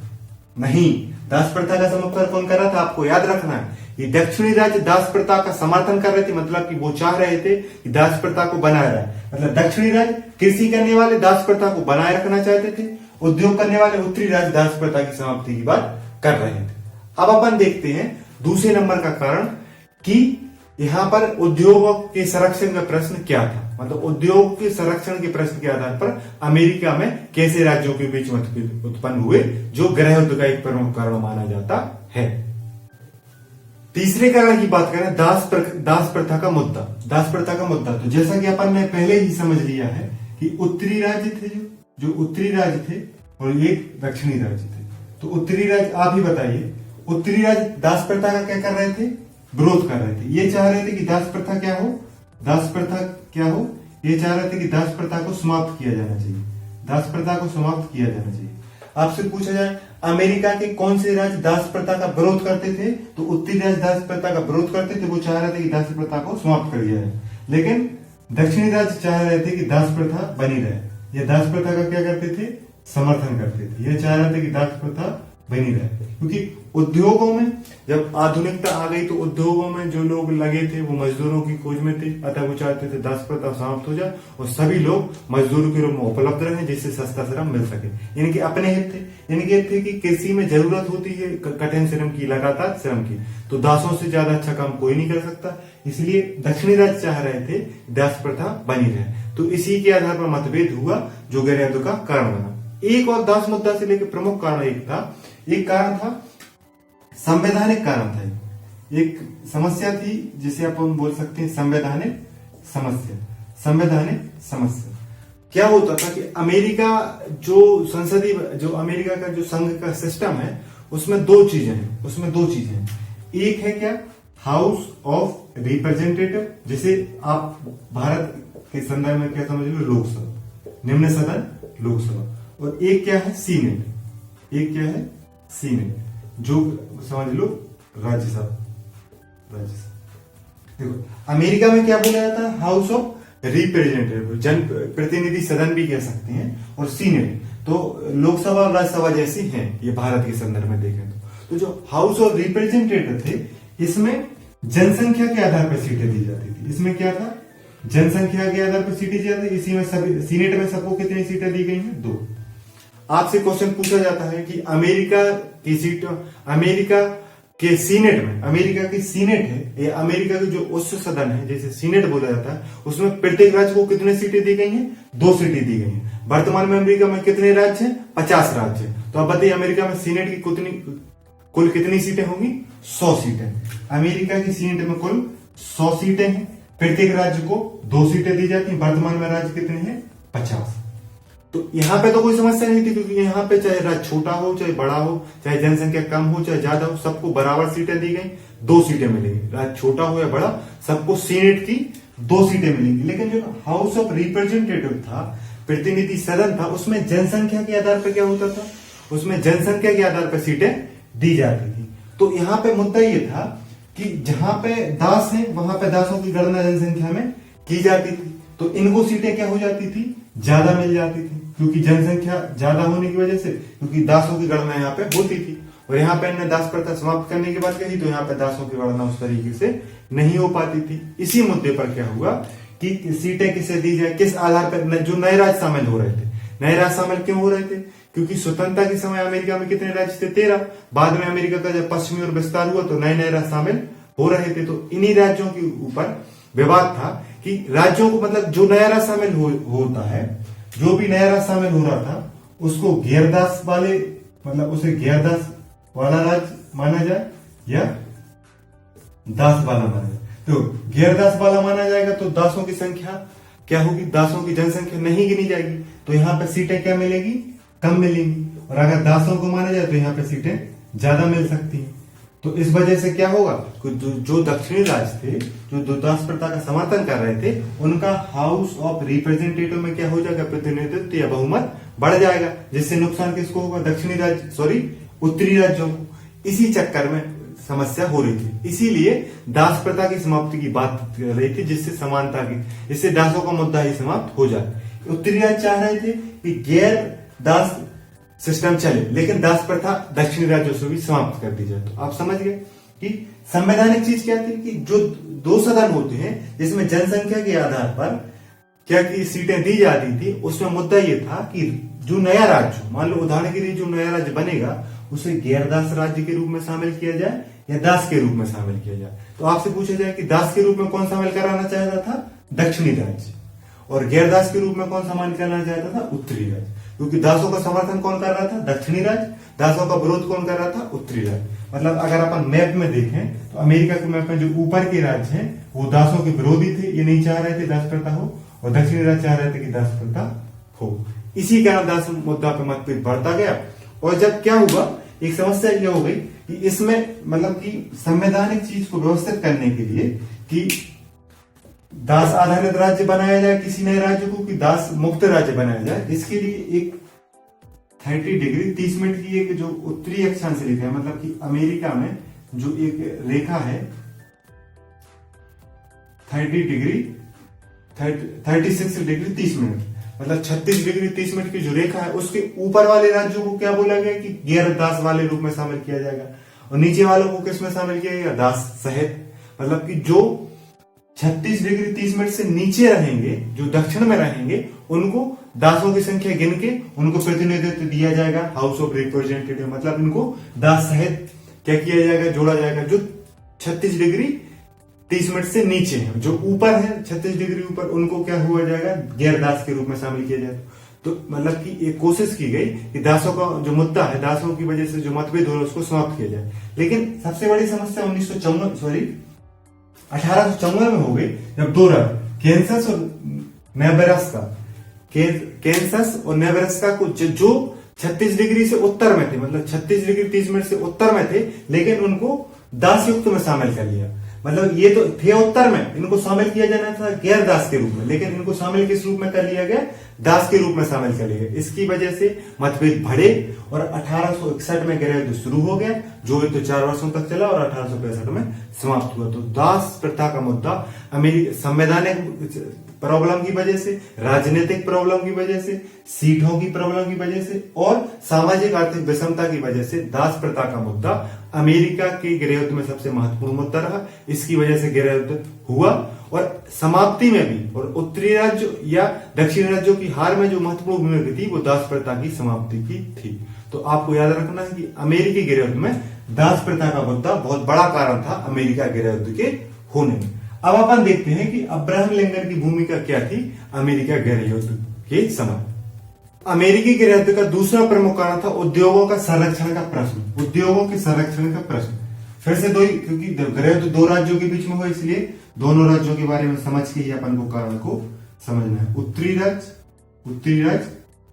नहीं। दास प्रथा का समर्थन कौन कर रहा था, आपको याद रखना है। ये दक्षिणी राज्य दास प्रथा का समर्थन कर रहे थे, मतलब कि वो चाह रहे थे कि दास प्रथा को बनाए रहे। मतलब दक्षिणी राज्य कृषि करने वाले दास प्रथा को बनाए रखना चाहते थे, उद्योग करने वाले उत्तरी राज्य दास प्रथा की समाप्ति की बात कर रहे थे। अब अपन देखते हैं दूसरे नंबर का कारण कि यहां पर उद्योगों के संरक्षण का प्रश्न क्या था। मतलब उद्योग के संरक्षण के प्रश्न के आधार पर अमेरिका में कैसे राज्यों के बीच मतभेद उत्पन्न हुए, जो गृहयुद्ध का एक प्रमुख कारण माना जाता है। तीसरे कारण की बात करें, दास प्रथा का मुद्दा। दास प्रथा का मुद्दा तो जैसा कि अपन ने पहले ही समझ लिया है कि उत्तरी राज्य थे, जो उत्तरी राज्य थे, और एक दक्षिणी राज्य थे। तो उत्तरी राज्य, आप ही बताइए, उत्तरी राज्य दास प्रथा का क्या कर रहे थे, विरोध कर रहे थे। ये चाह रहे थे कि दास प्रथा क्या हो, दास प्रथा क्या हो, ये चाह रहे थे कि दास प्रथा को समाप्त किया जाना चाहिए, दास प्रथा को समाप्त किया जाना चाहिए। आपसे पूछा जाए अमेरिका के कौन से राज्य दास प्रथा का विरोध करते थे, तो उत्तरी राज्य दास प्रथा का विरोध करते थे, वो चाह रहे थे कि दास प्रथा को समाप्त कर दिया जाए। लेकिन दक्षिणी राज्य चाह रहे थे कि दास प्रथा बनी रहे। ये दास प्रथा का क्या करते थे, समर्थन करते थे। ये चाह रहे थे कि दास प्रथा बनी रहे, क्योंकि उद्योगों में जब आधुनिकता आ गई तो उद्योगों में जो लोग लगे थे वो मजदूरों की खोज में थे, अतः वो चाहते थे दास प्रथा समाप्त हो जाए और सभी लोग मजदूर के रूप में उपलब्ध रहे, जिससे सस्ता श्रम मिल सके। इनके अपने हित थे। इनके हित थे कि कृषि में जरूरत होती है कठिन श्रम की, लगातार श्रम की, तो दासों से ज्यादा अच्छा काम कोई नहीं कर सकता। इसलिए दक्षिणी राज्य चाह रहे थे दास प्रथा बनी रहे। तो इसी के आधार पर मतभेद हुआ, जो गृहयुद्ध का कारण बना। एक और दास मुद्दा से लेकर प्रमुख कारण एक कारण था संवैधानिक कारण था। एक समस्या थी जिसे अपन बोल सकते हैं संवैधानिक समस्या। संवैधानिक समस्या क्या होता था कि अमेरिका जो संसदीय, जो अमेरिका का जो संघ का सिस्टम है, उसमें दो चीजें हैं। एक है क्या, हाउस ऑफ रिप्रेजेंटेटिव, जैसे आप भारत के संदर्भ में क्या समझ लो, लोकसभा, निम्न सदन लोकसभा। और एक क्या है, सीनेट, एक क्या है, सीनेट, जो समझ लो राज्यसभा। देखो अमेरिका में क्या बोला जाता है, हाउस ऑफ रिप्रेजेंटेटिव, जन प्रतिनिधि सदन भी कह सकते हैं, और सीनेट तो लोकसभा और राज्यसभा जैसी हैं ये भारत के संदर्भ में देखें तो जो हाउस ऑफ रिप्रेजेंटेटिव थे, इसमें जनसंख्या के आधार पर सीटें दी जाती थी। इसमें क्या था, जनसंख्या के आधार पर सीटें दी जाती थी। इसी में सभी, सीनेट में सबको कितनी सीटें दी गई हैं, 2। आपसे क्वेश्चन पूछा जाता है कि अमेरिका की सीट, अमेरिका के सीनेट में, अमेरिका की सीनेट है, ये अमेरिका की जो उच्च सदन है, जैसे सीनेट बोला जाता है, उसमें प्रत्येक राज्य को कितने सीटें दी गई हैं, 2 सीटें दी गई हैं। वर्तमान में अमेरिका में कितने राज्य हैं, 50 राज्य हैं। तो अब बताइए अमेरिका में सीनेट की कुल कितनी सीटें होंगी, 100 सीटें। अमेरिका की सीनेट में कुल 100 सीटें हैं, प्रत्येक राज्य को 2 सीटें दी जाती हैं। वर्तमान में राज्य कितने हैं, 50। तो यहाँ पे तो कोई समस्या नहीं थी, क्योंकि यहाँ पे चाहे राज्य छोटा हो चाहे बड़ा हो, चाहे जनसंख्या कम हो चाहे ज्यादा हो, सबको बराबर सीटें दी गई, 2 सीटें मिलेंगी। राज्य छोटा हो या बड़ा, सबको सीनेट की 2 सीटें मिलेंगी। लेकिन जो हाउस ऑफ रिप्रेजेंटेटिव था, प्रतिनिधि सदन था, उसमें जनसंख्या के आधार पर क्या होता था, उसमें जनसंख्या के आधार पर सीटें दी जाती थी। तो यहाँ पे मुद्दा ये था कि जहां पे दास है वहां पे दासों की गणना जनसंख्या में की जाती थी, तो इनको सीटें क्या हो जाती थी, ज्यादा मिल जाती थी, क्योंकि जनसंख्या ज्यादा होने की वजह से, क्योंकि दासों की गणना यहाँ पे होती थी। और यहाँ पे इन्हें दास प्रथा समाप्त करने की बात कही, तो यहाँ पे दासों की गणना उस तरीके से नहीं हो पाती थी। इसी मुद्दे पर क्या हुआ कि सीटें किसे दी जाए, किस आधार पर, जो नए राज्य शामिल हो रहे थे। नए राज्य शामिल क्यों हो रहे थे, क्योंकि स्वतंत्रता के समय अमेरिका में कितने राज्य थे, 13। बाद में अमेरिका का जब पश्चिमी और विस्तार हुआ तो नए नए राज्य शामिल हो रहे थे। तो इन्हीं राज्यों के ऊपर विवाद था कि राज्यों को, मतलब जो नया राज्य शामिल होता है, जो भी नया राज्य शामिल हो रहा था, उसको गैरदास वाले, मतलब उसे गैरदास वाला राज्य माना जाए या दास वाला माना जाए। तो गैरदास वाला माना जाएगा तो दासों की संख्या क्या होगी, दासों की जनसंख्या नहीं गिनी जाएगी, तो यहाँ पे सीटें क्या मिलेगी, कम मिलेंगी। और अगर दासों को माना जाए तो यहाँ पे सीटें ज्यादा मिल सकती हैं। तो इस वजह से क्या होगा, जो दक्षिणी राज्य थे, जो दास प्रथा का समर्थन कर रहे थे, उनका हाउस ऑफ रिप्रेजेंटेटिव में क्या हो जाएगा, प्रतिनिधित्व या बहुमत बढ़ जाएगा, जिससे नुकसान किसको होगा, दक्षिणी राज्य, सॉरी उत्तरी राज्यों को। इसी चक्कर में समस्या हो रही थी, इसीलिए दास प्रथा की समाप्ति की बात कर रही थी, जिससे समानता की, इससे दासों का मुद्दा ही समाप्त हो जाए। उत्तरी राज्य चाह रहे थे कि गैर दास सिस्टम चले, लेकिन दास प्रथा दक्षिणी राज्यों से भी समाप्त कर दी जाए। तो आप समझ गए कि संवैधानिक चीज क्या थी, कि जो 2 सदन होते हैं जिसमें जनसंख्या के आधार पर क्या की सीटें दी जाती थी, उसमें मुद्दा ये था कि जो नया राज्य, मान लो उदाहरण के लिए जो नया राज्य बनेगा, उसे गैरदास राज्य के रूप में शामिल किया जाए या दास के रूप में शामिल किया जाए। तो आपसे पूछा जाए कि दास के रूप में कौन शामिल कराना चाहता था, दक्षिणी राज्य, और गैरदास के रूप में कौन शामिल करना चाहता था, उत्तरी राज्य। क्योंकि दासों का समर्थन कौन कर रहा था, दक्षिणी राज्य, दासों का विरोध कौन कर रहा था, उत्तरी राज्य। मतलब अगर अपन मैप में देखें तो अमेरिका के मैप में जो ऊपर के राज्य हैं वो दासों के विरोधी थे, ये नहीं चाह रहे थे दास प्रथा हो, और दक्षिणी राज्य चाह रहे थे कि दास प्रथा हो। इसी कारण दास मुद्दा पर मतभेद बढ़ता गया। और जब क्या हुआ, एक समस्या यह हो गई कि इसमें, मतलब कि संवैधानिक चीज को व्यवस्थित करने के लिए कि दास आधारित राज्य बनाया जाए किसी नए राज्य को, कि दास मुक्त राज्य बनाया जाए, इसके लिए एक 30 डिग्री 30 मिनट की एक जो उत्तरी अक्षांश रेखा है, मतलब कि अमेरिका में जो एक रेखा है 36 डिग्री 30 मिनट, मतलब 36 डिग्री 30 मिनट की जो रेखा है, उसके ऊपर वाले राज्यों को क्या बोला गया कि गैर दास वाले रूप में शामिल किया जाएगा, और नीचे वालों को किसमें शामिल किया जाएगा, दास सहित। मतलब कि जो 36 डिग्री 30 मिनट से नीचे रहेंगे, जो दक्षिण में रहेंगे, उनको दासों की संख्या गिन के उनको प्रतिनिधित्व दिया जाएगा हाउस ऑफ रिप्रेजेंटेटिव। मतलब इनको दास सहित क्या किया जाएगा, जोड़ा जाएगा। जो 36 डिग्री 30 मिनट से नीचे है, जो ऊपर है 36 डिग्री ऊपर, उनको क्या हुआ जाएगा, गैर दास के रूप में शामिल किया जाएगा। तो मतलब कि एक कोशिश की गई कि दासों का जो मुद्दा है, दासों की वजह से जो मतभेद हो रहा है, उसको समाप्त किया जाए। लेकिन सबसे बड़ी समस्या 1854 में हो गई, जब 2 राज्य कैंसस और नेब्रास्का, कैंसस और नेब्रास्का को जो 36 डिग्री से उत्तर में थे, मतलब 36 डिग्री 30 मिनट से उत्तर में थे, लेकिन उनको दास युक्त में शामिल कर लिया। मतलब ये तो थे उत्तर में, इनको शामिल किया जाना था गैर दास के रूप में, लेकिन इनको शामिल किस रूप में कर लिया गया? दास के रूप में शामिल कर लिया गया। इसकी वजह से मतभेद बढ़े और 1861 में गृह युद्ध शुरू हो गया, जो युद्ध 4 वर्षों तक चला और 1865 में समाप्त हुआ। तो दास प्रथा का मुद्दा अमेरिका संवैधानिक प्रॉब्लम की वजह से, राजनीतिक प्रॉब्लम की वजह से, सीटों की प्रॉब्लम की वजह से और सामाजिक आर्थिक विषमता की वजह से दास प्रथा का मुद्दा अमेरिका के गृह युद्ध में सबसे महत्वपूर्ण मुद्दा रहा। इसकी वजह से गृह युद्ध हुआ और समाप्ति में भी, और उत्तरी राज्य या दक्षिणी राज्यों की हार में जो महत्वपूर्ण भूमिका थी वो दास प्रथा की समाप्ति की थी। तो आपको याद रखना है कि अमेरिकी गृह युद्ध में दास प्रथा का मुद्दा बहुत बड़ा कारण था अमेरिका गृह युद्ध के होने में। अब अपन देखते हैं कि अब्राहम लिंकन की भूमिका क्या थी अमेरिका गृह युद्ध के समय। अमेरिकी गृह युद्ध का दूसरा प्रमुख कारण था उद्योगों का संरक्षण का प्रश्न। उद्योगों के संरक्षण का प्रश्न फिर से क्योंकि गृह युद्ध दो राज्यों के बीच में हुआ, इसलिए दोनों राज्यों के बारे में समझ के ही अपन को कारण को समझना है। उत्तरी राज्य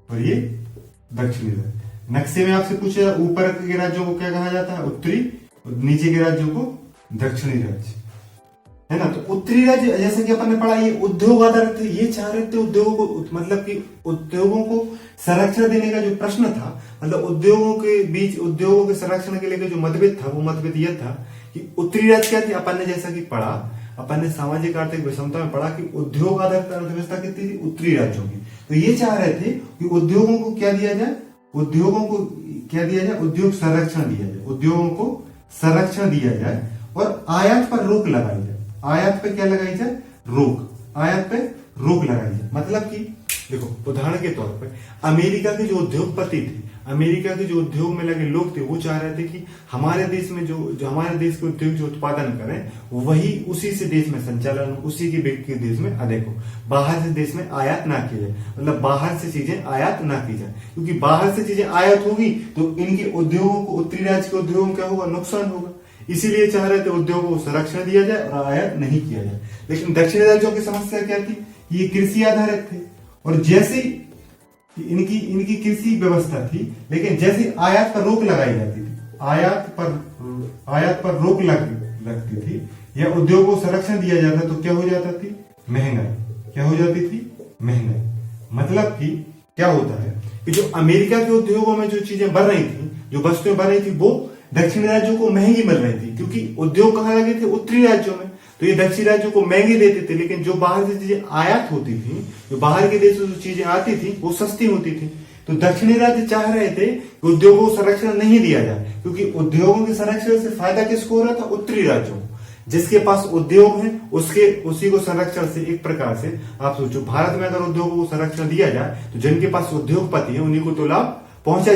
और ये दक्षिणी राज्य। नक्शे में आपसे पूछा ऊपर के राज्यों को क्या कहा जाता है? उत्तरी, और नीचे के राज्यों को दक्षिणी राज्य, है ना। तो उत्तरी राज्य जैसे कि अपन ने पढ़ा ये उद्योग आधारित थे, ये चाह रहे थे उद्योगों को, मतलब कि उद्योगों को संरक्षण देने का जो प्रश्न था, मतलब उद्योगों के बीच उद्योगों के संरक्षण के लिए जो मतभेद था वो मतभेद यह था कि उत्तरी राज्य क्या थे। अपन ने जैसा कि पढ़ा, अपन ने सामाजिक आर्थिक विषमता में पढ़ा कि उद्योग आधारित अर्थव्यवस्था कितनी थी उत्तरी राज्यों की। तो ये चाह रहे थे कि उद्योगों को क्या दिया जाए, उद्योगों को क्या दिया जाए, उद्योग संरक्षण दिया जाए, उद्योगों को संरक्षण दिया जाए और आयात पर रोक लगाई जाए। आयात पे क्या लगाई जाए? रोक। आयात पे रोक लगाई जाए। मतलब कि देखो उदाहरण के तौर पर अमेरिका के जो उद्योगपति थे, अमेरिका के जो उद्योग में लगे लोग थे, वो चाह रहे थे कि हमारे देश में जो हमारे देश के उद्योग जो उत्पादन करें वही उसी से देश में संचालन, उसी के बिक्री देश में अधिक हो, बाहर से देश में आयात ना की जाए, मतलब बाहर से चीजें आयात ना की जाए, क्योंकि बाहर से चीजें आयात होगी तो इनके उद्योगों को, उत्तरी राज्य के उद्योगों को क्या होगा? नुकसान होगा। इसीलिए चाह रहे थे उद्योगों को संरक्षण दिया जाए और आयात नहीं किया जाए। लेकिन दक्षिणी राज्यों की समस्या क्या थी? ये कृषि आधारित थे और जैसे इनकी कृषि व्यवस्था थी, लेकिन जैसे आयात पर रोक लगाई जाती थी, आयात पर रोक लगती थी या उद्योगों को संरक्षण दिया जाता तो क्या हो जाता थी? महंगाई। क्या हो जाती थी? महंगाई। मतलब कि क्या होता है कि जो अमेरिका के उद्योगों में जो चीजें बन रही थी, जो वस्तुएं बन रही थी, वो दक्षिणी राज्यों को महंगी मिल रही थी, क्योंकि उद्योग कहाँ लगे थे? उत्तरी राज्यों में। तो ये दक्षिणी राज्यों को महंगे देते थे, लेकिन जो बाहर से चीजें आयात होती थी, जो बाहर के देशों से चीजें आती थी, वो सस्ती होती थी। तो दक्षिणी राज्य चाह रहे थे कि उद्योगों को संरक्षण नहीं दिया जाए, क्योंकि उद्योगों के संरक्षण से फायदा किसको हो रहा था? उत्तरी राज्यों को। जिसके पास उद्योग है उसी को संरक्षण से, एक प्रकार से आप सोचो भारत में अगर उद्योगों को संरक्षण दिया जाए तो जिनके पास उद्योगपति है उन्हीं को तो लाभ पहुंचा,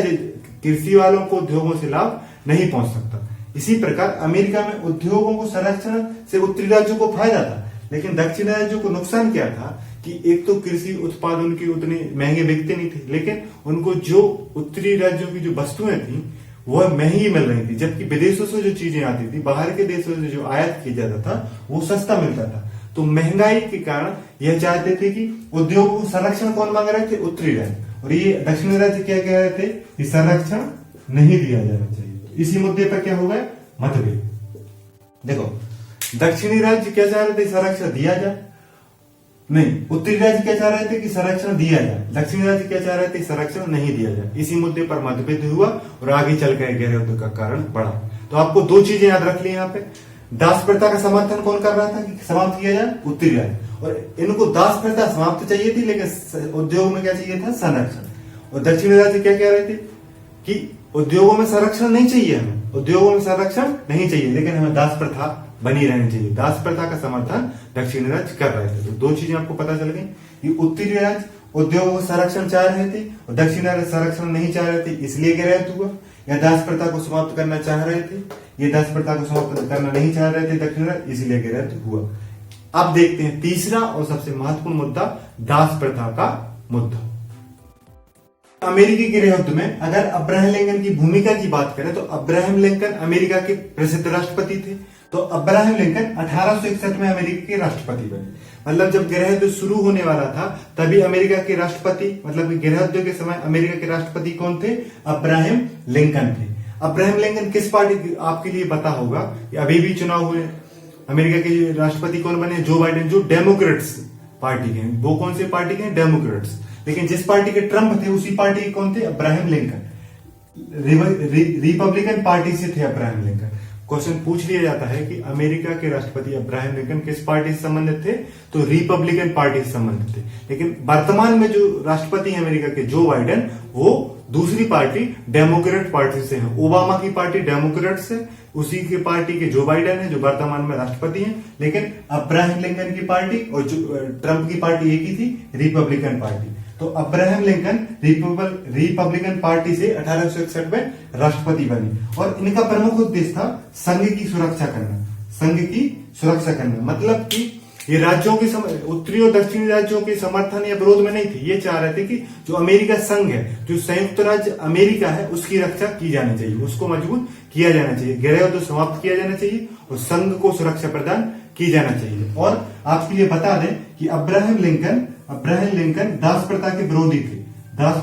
कृषि वालों को उद्योगों से लाभ नहीं पहुंच सकता। इसी प्रकार अमेरिका में उद्योगों को संरक्षण से उत्तरी राज्यों को फायदा था, लेकिन दक्षिणी राज्यों को नुकसान क्या था कि एक तो कृषि उत्पाद उनके उतने महंगे बिकते नहीं थे, लेकिन उनको जो उत्तरी राज्यों की जो वस्तुएं थी वह महंगी मिल रही थी, जबकि विदेशों से जो चीजें आती थी, बाहर के देशों से जो आयात किया जाता था वो सस्ता मिलता था। तो महंगाई के कारण यह चाहते थे कि उद्योगों को संरक्षण कौन मांग रहे थे? उत्तरी राज्य। और ये दक्षिणी राज्य क्या कह रहे थे कि संरक्षण नहीं दिया जाना चाहिए। इसी मुद्दे पर क्या हो गया? मतभेद। देखो दक्षिणी राज्य क्या चाह रहे थे? संरक्षण दिया जाए। नहीं, उत्तरी राज्य क्या चाह रहे थे कि संरक्षण दिया जाए। दक्षिणी राज्य क्या चाह रहे थे? संरक्षण नहीं दिया जाए। इसी मुद्दे पर मतभेद हुआ और आगे चलकर गृह युद्ध का कारण बढ़ा। तो आपको दो चीजें याद रख ली यहाँ पे। दास प्रथा का समर्थन कौन कर रहा था कि समाप्त किया जाए? उत्तरी राज्य। और इनको दास प्रथा समाप्त चाहिए थी, लेकिन उद्योग में क्या चाहिए था? संरक्षण। और दक्षिणी राज्य क्या कह रहे थे कि उद्योगों में संरक्षण नहीं चाहिए, हमें उद्योगों में संरक्षण नहीं चाहिए, लेकिन हमें दास प्रथा बनी रहनी चाहिए। दास प्रथा का समर्थन दक्षिणी राज्य कर रहे थे। तो दो चीजें आपको पता चल गई कि उत्तरी राज्य उद्योगों को संरक्षण चाह रहे थे और दक्षिणी राज्य संरक्षण नहीं चाह रहे थे, इसलिए गृह युद्ध हुआ। या दास प्रथा को समाप्त करना चाह रहे थे, ये दास प्रथा को समाप्त करना नहीं चाह रहे थे दक्षिणी राज्य, इसलिए गृह युद्ध हुआ। अब देखते हैं तीसरा और सबसे महत्वपूर्ण मुद्दा, दास प्रथा का मुद्दा। अमेरिकी गृह युद्ध में अगर अब्राहम लिंकन की भूमिका की बात करें तो अब्राहम लिंकन अमेरिका के प्रसिद्ध राष्ट्रपति थे। तो अब्राहम लिंकन 1861 में अमेरिका के राष्ट्रपति बने। मतलब जब गृह युद्ध शुरू होने वाला था तभी अमेरिका के राष्ट्रपति, मतलब गृह युद्ध के समय अमेरिका के राष्ट्रपति कौन थे? अब्राहम लिंकन थे। अब्राहम लिंकन किस पार्टी की, आपके लिए पता होगा कि अभी भी चुनाव हुए, अमेरिका के राष्ट्रपति कौन बने, जो बाइडेन, जो डेमोक्रेट्स पार्टी के हैं। वो कौन सी पार्टी के हैं, डेमोक्रेट्स। लेकिन जिस पार्टी के ट्रंप थे उसी पार्टी के कौन थे, अब्राहम लिंकन, रिपब्लिकन पार्टी से थे अब्राहम लिंकन। क्वेश्चन पूछ लिया जाता है कि अमेरिका के राष्ट्रपति अब्राहम लिंकन किस पार्टी से संबंधित थे, तो रिपब्लिकन पार्टी से संबंधित थे। लेकिन वर्तमान में जो राष्ट्रपति हैं अमेरिका के, जो बाइडेन, वो दूसरी पार्टी डेमोक्रेट पार्टी से है। ओबामा की पार्टी डेमोक्रेट से, उसी की पार्टी के जो बाइडेन है, जो वर्तमान में राष्ट्रपति हैं। लेकिन अब्राहम लिंकन की पार्टी और जो ट्रंप की पार्टी एक ही थी, रिपब्लिकन पार्टी। तो अब्राहम लिंकन रिपब्लिकन पार्टी से 1861 में राष्ट्रपति बने और इनका प्रमुख उद्देश्य था संघ की सुरक्षा करना। संघ की सुरक्षा करना मतलब कि ये राज्यों के उत्तरी और दक्षिणी राज्यों के समर्थन या विरोध में नहीं थे। ये चाह रहे थे कि जो अमेरिका संघ है, जो संयुक्त राज्य अमेरिका है, उसकी रक्षा की जानी चाहिए, उसको मजबूत किया जाना चाहिए, गृह युद्ध समाप्त किया जाना चाहिए और संघ को सुरक्षा प्रदान की जाना चाहिए। और आपके लिए बता दें कि अब्राहम लिंकन दास प्रथा के विरोधी थे। दास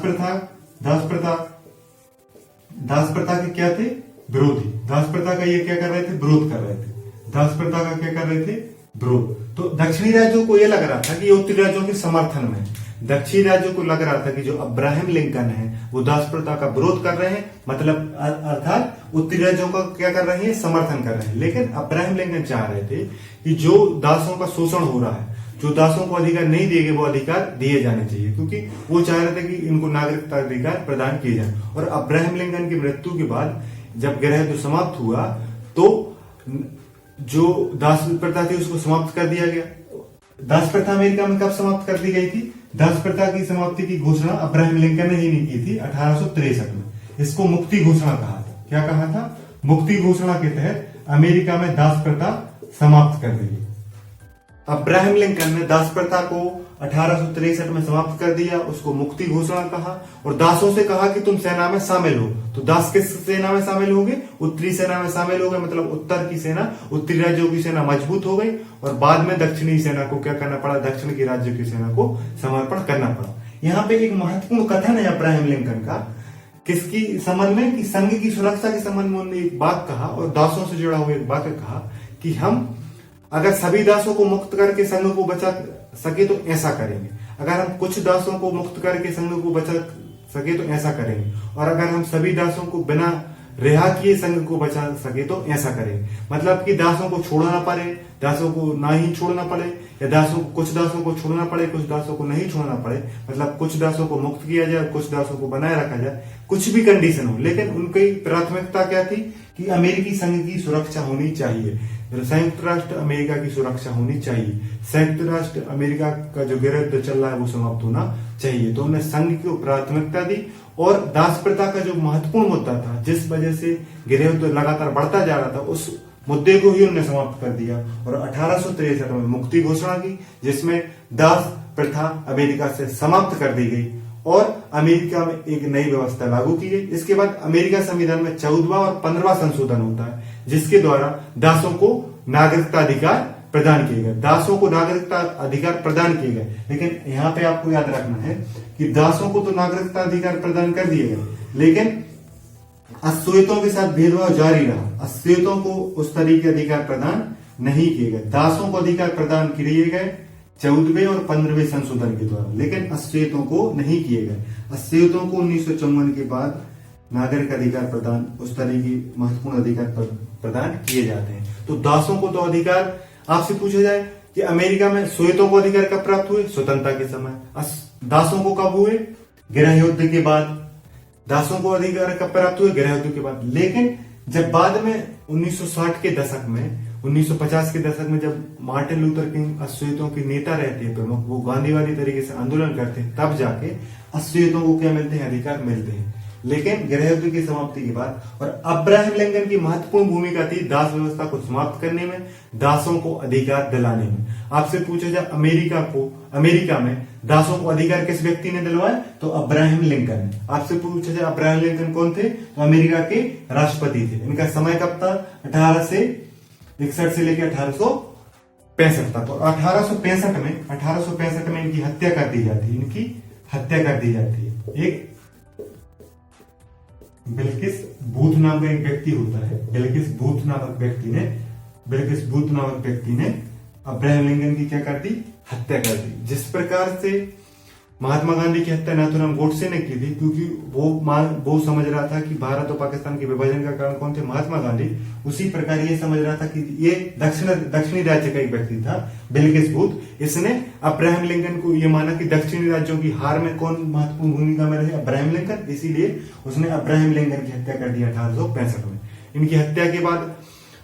प्रथा के क्या थे, विरोधी। दास प्रथा का ये क्या कर रहे थे, विरोध कर रहे थे। दास प्रथा का क्या कर रहे थे, विरोध। तो दक्षिणी राज्यों को यह लग रहा था कि ये उत्तरी राज्यों के समर्थन में। दक्षिणी राज्यों को लग रहा था कि जो अब्राहम लिंकन है वो दास प्रथा का विरोध कर रहे हैं, मतलब अर्थात उत्तरी राज्यों का क्या कर रहे हैं, समर्थन कर रहे हैं। लेकिन अब्राहम लिंकन चाह रहे थे कि जो दासों का शोषण हो रहा है, जो दासों को अधिकार नहीं दिए गए, वो अधिकार दिए जाने चाहिए, क्योंकि वो चाह रहे थे कि इनको नागरिकता अधिकार प्रदान किए जाए। और अब्राहम लिंकन की मृत्यु के बाद जब गृह युद्ध समाप्त हुआ तो जो दास प्रथा थी उसको समाप्त कर दिया गया। दास प्रथा अमेरिका में कब समाप्त कर दी गई थी, दास प्रथा की समाप्ति की घोषणा अब्राहम लिंकन ने ही नहीं की थी, 1863 में। इसको मुक्ति घोषणा कहा था। क्या कहा था, मुक्ति घोषणा के तहत अमेरिका में दास प्रथा समाप्त कर दी गई। अब्राहम लिंकन ने दास प्रथा को 1863 में समाप्त कर दिया, उसको मुक्ति घोषणा कहा और दासों से कहा कि तुम सेना में शामिल हो। तो दास किस सेना में शामिल हो गए, उत्तरी सेना में शामिल हो गए, मतलब उत्तर की सेना, उत्तरी राज्यों की सेना मजबूत हो गई और बाद में दक्षिणी सेना को क्या करना पड़ा, दक्षिण की राज्यों की सेना को समर्पण करना पड़ा। यहाँ पे एक महत्वपूर्ण कथन है अब्राहम लिंकन का, किसकी संबंध में, कि संघ की सुरक्षा के संबंध में उन्होंने एक बात कहा और दासों से जुड़ा हुआ एक वाक्य कहा कि हम अगर सभी दासों को मुक्त करके संघ को बचा सके तो ऐसा करेंगे, अगर हम कुछ दासों को मुक्त करके संघ को बचा सके तो ऐसा करेंगे, और अगर हम सभी दासों को बिना रिहा किए संघ को बचा सके तो ऐसा करेंगे। मतलब कि दासों को छोड़ना पड़े, दासों को ना ही छोड़ना पड़े, या दासों को, कुछ दासों को छोड़ना पड़े, कुछ दासों को नहीं छोड़ना पड़े, मतलब कुछ दासों को मुक्त किया जाए, कुछ दासों को बनाए रखा जाए, कुछ भी कंडीशन हो। लेकिन उनकी प्राथमिकता क्या थी कि अमेरिकी संघ की सुरक्षा होनी चाहिए, संयुक्त राष्ट्र अमेरिका की सुरक्षा होनी चाहिए, संयुक्त राष्ट्र अमेरिका का जो गृह युद्ध चल रहा है वो समाप्त होना चाहिए। तो उन्होंने संघ को प्राथमिकता दी और दास प्रथा का जो महत्वपूर्ण मुद्दा था, जिस वजह से गृह युद्ध लगातार बढ़ता जा रहा था, उस मुद्दे को ही उन्होंने समाप्त कर दिया और 1863 में मुक्ति घोषणा की, जिसमें दास प्रथा अमेरिका से समाप्त कर दी गई और अमेरिका में एक नई व्यवस्था लागू की गई। इसके बाद अमेरिका संविधान में 14वां और 15वां संशोधन होता है, जिसके द्वारा दासों को नागरिकता अधिकार प्रदान किए गए, दासों को नागरिकता अधिकार प्रदान किए गए। लेकिन यहाँ पे आपको याद रखना है कि दासों को तो नागरिकता अधिकार प्रदान कर दिए गए, लेकिन अश्वेतों के साथ भेदभाव जारी रहा। अश्वेतों को उस तरीके अधिकार प्रदान नहीं किए गए। दासों को अधिकार प्रदान किए गए 14वें और 15वें संशोधन के द्वारा, लेकिन अश्वेतों को नहीं किए गए। अश्वेतों को 1954 के बाद नागरिक अधिकार प्रदान, उस तरह की महत्वपूर्ण अधिकार प्रदान किए जाते हैं। तो दासों को तो अधिकार, आपसे पूछा जाए कि अमेरिका में श्वेतों को अधिकार कब प्राप्त हुए, स्वतंत्रता के समय। दासों को कब हुए, गृह युद्ध के बाद। दासों को अधिकार कब प्राप्त हुए, गृह युद्ध के बाद। लेकिन जब बाद में 1960 के दशक में, 1950 के दशक में, जब मार्टिन लूथर किंग अश्वेतों के नेता रहते हैं प्रमुख, वो गांधीवादी तरीके से आंदोलन करते हैं, तब जाके अश्वेतों को क्या मिलते हैं, अधिकार मिलते हैं। लेकिन गृह युद्ध की समाप्ति के बाद, और अब्राहम लिंकन की महत्वपूर्ण भूमिका थी दास व्यवस्था को समाप्त करने में, दासों को अधिकार दिलाने में। आपसे पूछा जाए अमेरिका में दासों को अधिकार किस व्यक्ति ने दिलवाया, तो अब्राहम लिंकन ने। आपसे पूछा जाए अब्राहम लिंकन कौन थे, तो अमेरिका के राष्ट्रपति थे। इनका समय कब था, 1861 से लेकर 1865 तक। तो 1865 में इनकी हत्या कर दी जाती है, बिल्किस बूथ नाम का एक व्यक्ति होता है। बिल्किस बूथ नामक व्यक्ति ने अब्राहम लिंकन की क्या कर दी, हत्या कर दी। जिस प्रकार से महात्मा गांधी की हत्या नाथूराम गोडसे ने की थी, क्योंकि वो समझ रहा था कि भारत और पाकिस्तान के विभाजन का कारण कौन थे, महात्मा गांधी। उसी प्रकार ये समझ रहा था कि ये दक्षिणी राज्य का एक व्यक्ति था बिल्किस बूथ। इसने अब्राहम लिंकन को ये माना कि दक्षिणी राज्यों की हार में कौन महत्वपूर्ण भूमिका में रहे, अब्राहम लिंकन। इसीलिए उसने अब्राहम लिंकन की हत्या कर दी 1865 में। इनकी हत्या के बाद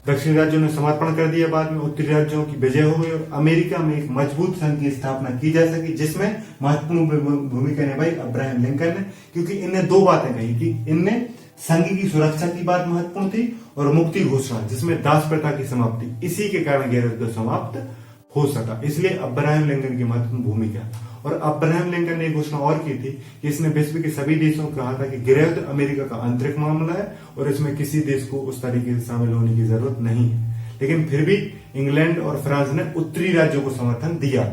दक्षिणी राज्यों ने समर्पण कर दिया। बाद में उत्तरी राज्यों की विजय हो गई और अमेरिका में एक मजबूत संघ की स्थापना की जा सकी, जिसमें महत्वपूर्ण भूमिका निभाई अब्राहम लिंकन ने। क्योंकि इनने दो बातें कही कि इनने संघ की सुरक्षा की बात महत्वपूर्ण थी और मुक्ति घोषणा, जिसमें दास प्रथा की समाप्ति, इसी के कारण गैर युद्ध समाप्त हो सका। इसलिए अब्राहम लिंकन की महत्वपूर्ण भूमिका। और अब्राहम लिंकन ने एक घोषणा और की थी कि इसने विश्व के सभी देशों को कहा था कि गृह युद्ध अमेरिका का आंतरिक मामला है और इसमें किसी देश को उस तरीके से शामिल होने की जरूरत नहीं है। लेकिन फिर भी इंग्लैंड और फ्रांस ने उत्तरी राज्यों को समर्थन दिया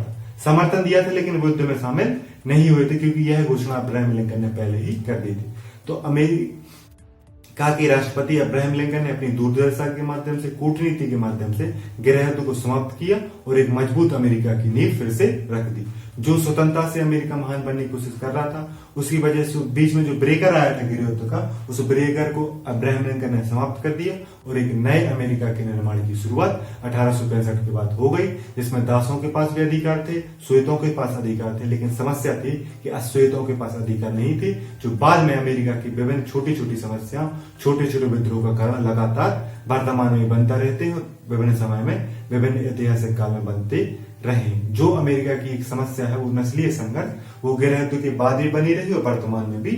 था, लेकिन वो युद्ध में शामिल नहीं हुए थे, क्योंकि यह घोषणा अब्राहम लिंकन ने पहले ही कर दी थी। तो अमेरिका के राष्ट्रपति अब्राहम लिंकन ने अपनी दूरदर्शिता के माध्यम से, कूटनीति के माध्यम से गृह युद्ध को समाप्त किया और एक मजबूत अमेरिका की नींव फिर से रख दी। जो स्वतंत्रता से अमेरिका महान बनने की कोशिश कर रहा था, उसकी वजह से बीच में जो ब्रेकर आया था गृह युद्ध का, उस ब्रेकर को अब्राहम लिंकन ने समाप्त कर दिया और एक नए अमेरिका के निर्माण की शुरुआत 1865 के बाद हो गई, जिसमें दासों के पास भी अधिकार थे, श्वेतों के पास अधिकार थे। लेकिन समस्या थी कि अश्वेतों के पास अधिकार नहीं थे, जो बाद में अमेरिका की विभिन्न छोटी छोटी समस्याओं, छोटे छोटे विद्रोह का कारण लगातार वर्तमान में बनता रहते हैं और विभिन्न समय में, विभिन्न ऐतिहासिक काल में बनते रहे। जो अमेरिका की एक समस्या है वो नस्लीय संघर्ष, वो गृह युद्ध के बाद भी बनी रही और वर्तमान में भी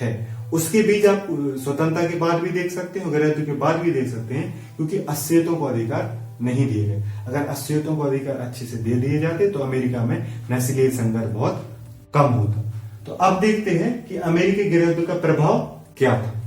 है। उसके बीच आप स्वतंत्रता के बाद भी देख सकते हैं और गृह युद्ध के बाद भी देख सकते हैं, क्योंकि अश्वेतों को अधिकार नहीं दिए गए। अगर अश्वेतों को अधिकार अच्छे से दे दिए जाते तो अमेरिका में नस्लीय संघर्ष बहुत कम होता। तो अब देखते हैं कि अमेरिकी गृह युद्ध का प्रभाव क्या था।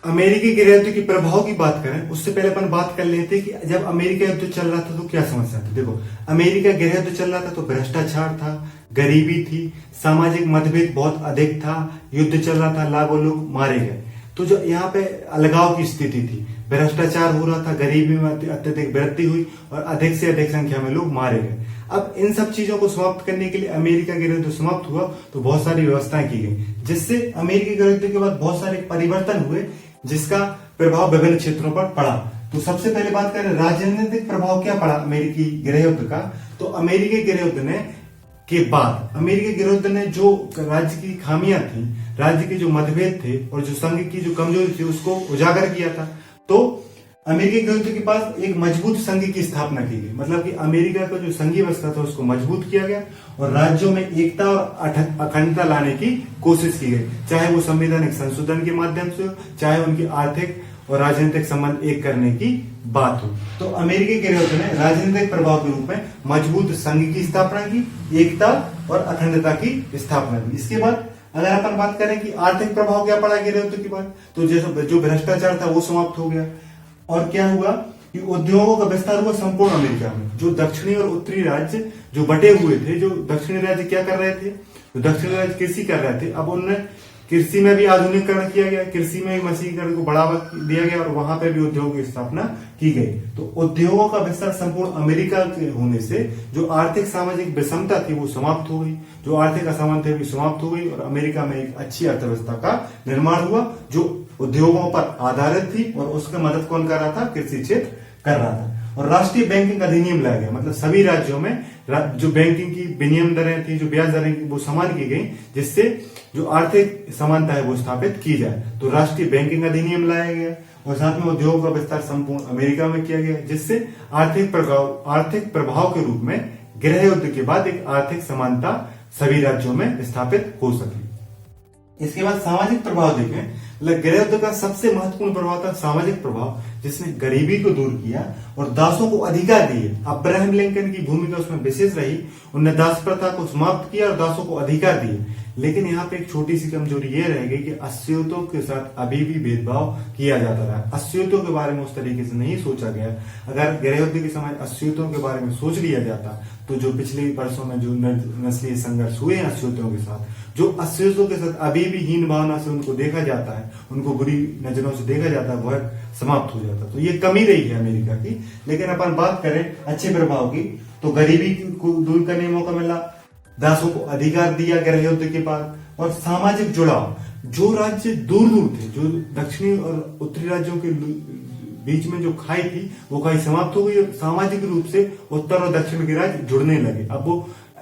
अमेरिकी गृह युद्ध के प्रभाव की बात करें उससे पहले अपन बात कर लेते हैं कि जब अमेरिका युद्ध चल रहा था तो क्या समस्या थी। देखो, अमेरिका गृह युद्ध चल रहा था तो भ्रष्टाचार था, गरीबी थी, सामाजिक मतभेद बहुत अधिक था, युद्ध चल रहा था, लाखों लोग मारे गए। तो जो यहाँ पे अलगाव की स्थिति थी, भ्रष्टाचार हो रहा था, गरीबी में अत्यधिक वृद्धि हुई और अधिक से अधिक संख्या में लोग मारे गए। अब इन सब चीजों को समाप्त करने के लिए अमेरिका गृह युद्ध समाप्त हुआ तो बहुत सारी व्यवस्थाएं की गई, जिससे अमेरिकी गृह युद्ध के बाद बहुत सारे परिवर्तन हुए, जिसका प्रभाव विभिन्न क्षेत्रों पर पड़ा। तो सबसे पहले बात करें राजनीतिक प्रभाव क्या पड़ा अमेरिकी गृह युद्ध का। तो अमेरिकी गृह युद्ध अमेरिकी गृह युद्ध ने जो राज्य की खामियां थी, राज्य के जो मतभेद थे और जो संघ की जो कमजोरी थी, उसको उजागर किया था। तो अमेरिकी गृह युद्ध के पास एक मजबूत संघ की स्थापना की गई, मतलब कि अमेरिका का जो संघीय व्यवस्था था उसको मजबूत किया गया और राज्यों में एकता और अखंडता लाने की कोशिश की गई, चाहे वो संवैधानिक संशोधन के माध्यम से हो, चाहे उनकी आर्थिक और राजनीतिक संबंध एक करने की बात हो। तो अमेरिकी गृह युद्ध ने राजनीतिक प्रभाव के रूप में मजबूत संघ की स्थापना की, एकता और अखंडता की स्थापना की। इसके बाद अगर अपन बात करें कि आर्थिक प्रभाव क्या पड़ा गृह युद्ध के बाद, तो जैसे जो भ्रष्टाचार था वो समाप्त हो गया और क्या हुआ कि उद्योगों का विस्तार हुआ संपूर्ण अमेरिका में। जो दक्षिणी और उत्तरी राज्य जो बटे हुए थे, जो दक्षिणी राज्य क्या कर रहे थे, जो दक्षिणी राज्य कृषि कर रहे थे, अब उनने कृषि में भी आधुनिकीकरण किया गया, कृषि में मशीनीकरण को बढ़ावा दिया गया और वहां पर भी उद्योगों की स्थापना की गई। तो उद्योगों का विस्तार संपूर्ण अमेरिका के होने से जो आर्थिक सामाजिक विषमता थी वो समाप्त हो गई, जो आर्थिक असमानता भी समाप्त हो गई और अमेरिका में एक अच्छी अर्थव्यवस्था का निर्माण हुआ जो उद्योगों पर आधारित थी और उसका मदद कौन कर रहा था, कृषि क्षेत्र कर रहा था। और राष्ट्रीय बैंकिंग अधिनियम लाया गया, मतलब सभी राज्यों में जो बैंकिंग की विनियम दरें थी, जो ब्याज दरें वो समान की गई, जिससे जो आर्थिक समानता है वो स्थापित की जाए। तो राष्ट्रीय बैंकिंग अधिनियम लाया गया और साथ में उद्योग का विस्तार संपूर्ण अमेरिका में किया गया, जिससे आर्थिक प्रभाव के रूप में गृह युद्ध के बाद एक आर्थिक समानता सभी राज्यों में स्थापित हो सकी। इसके बाद सामाजिक प्रभाव देखें, गृह युद्ध का सबसे महत्वपूर्ण प्रभाव था सामाजिक प्रभाव, जिसने गरीबी को दूर किया और दासों को अधिकार दिए। अब्राहम लिंकन की भूमिका उसमें विशेष रही, उन्होंने दास प्रथा को समाप्त किया और दासों को अधिकार दिए। लेकिन यहाँ पे एक छोटी सी कमजोरी ये रह गई कि अस्सियों के साथ अभी भी भेदभाव किया जाता रहा। अस्सियों के बारे में उस तरीके से नहीं सोचा गया। अगर गृह युद्ध के समय अस्सियों के बारे में सोच लिया जाता तो जो पिछले वर्षों में जो नस्लीय संघर्ष हुए हैं अस्सियों के साथ, जो अस्सियों के साथ अभी भी हीन भावना से उनको देखा जाता है, उनको बुरी नजरों से देखा जाता है, वह समाप्त हो जाता। तो ये कमी रही है अमेरिका की। लेकिन अपन बात करें अच्छे प्रभाव की, तो गरीबी को दूर करने का मौका मिला, दासों को अधिकार दिया गृह युद्ध के बाद, और सामाजिक जुड़ाव। जो राज्य दूर दूर थे, जो दक्षिणी और उत्तरी राज्यों के बीच में जो खाई थी, वो खाई समाप्त हो गई और सामाजिक रूप से उत्तर और दक्षिण के राज्य जुड़ने लगे। अब वो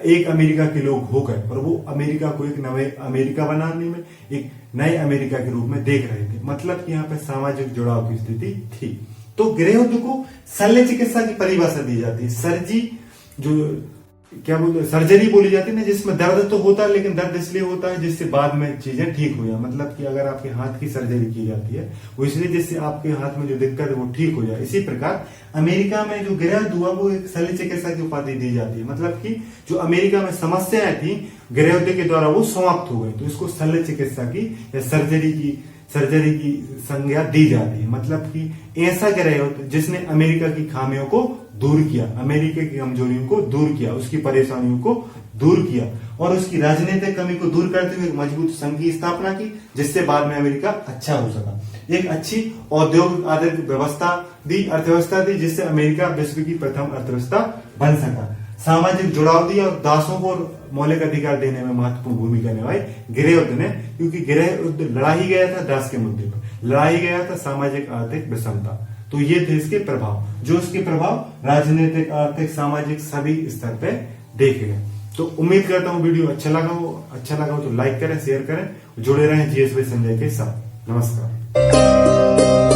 एक अमेरिका के लोग हो गए और वो अमेरिका को एक नए अमेरिका बनाने में, एक नए अमेरिका के रूप में देख रहे थे। मतलब कि यहाँ पे सामाजिक जुड़ाव की स्थिति थी। तो गृह युद्ध को शल्य चिकित्सा की परिभाषा दी जाती है। सर्जी, जो क्या बोलते, सर्जरी बोली जाती है ना, जिसमें दर्द तो होता है, लेकिन दर्द इसलिए होता है जिससे बाद में चीजें ठीक हो जाए। मतलब कि अगर आपके हाथ की सर्जरी की जाती है वो इसलिए जिससे आपके हाथ में जो दिक्कत है वो ठीक हो जाए। इसी प्रकार अमेरिका में जो गृह युद्ध हुआ वो एक शल्य चिकित्सा की उपाधि दी जाती है। मतलब कि जो अमेरिका में समस्याएं थी गृह युद्ध के द्वारा वो समाप्त हो गई, तो इसको शल्य चिकित्सा की या सर्जरी की संज्ञा दी जाती है। मतलब कि ऐसा गृह युद्ध जिसने अमेरिका की खामियों को दूर किया, अमेरिका की कमजोरियों को दूर किया, उसकी परेशानियों को दूर किया और उसकी राजनीतिक कमी को दूर करते हुए एक मजबूत संघ की स्थापना की, जिससे बाद में अमेरिका अच्छा हो सका। एक अच्छी औद्योगिक आधारित अर्थव्यवस्था दी, जिससे अमेरिका विश्व की प्रथम अर्थव्यवस्था बन सका। सामाजिक जुड़ाव दिया और दासों को मौलिक अधिकार देने में महत्वपूर्ण भूमिका निभाई गृह युद्ध ने, क्योंकि गृह युद्ध लड़ा ही गया था दास के मुद्दे पर, लड़ा ही गया था सामाजिक आर्थिक विषमता। तो ये थे इसके प्रभाव, जो इसके प्रभाव राजनीतिक, आर्थिक, सामाजिक सभी स्तर पे देखे गए। तो उम्मीद करता हूँ वीडियो अच्छा लगा हो तो लाइक करें, शेयर करें, जुड़े रहें जीएसवी संजय के साथ। नमस्कार।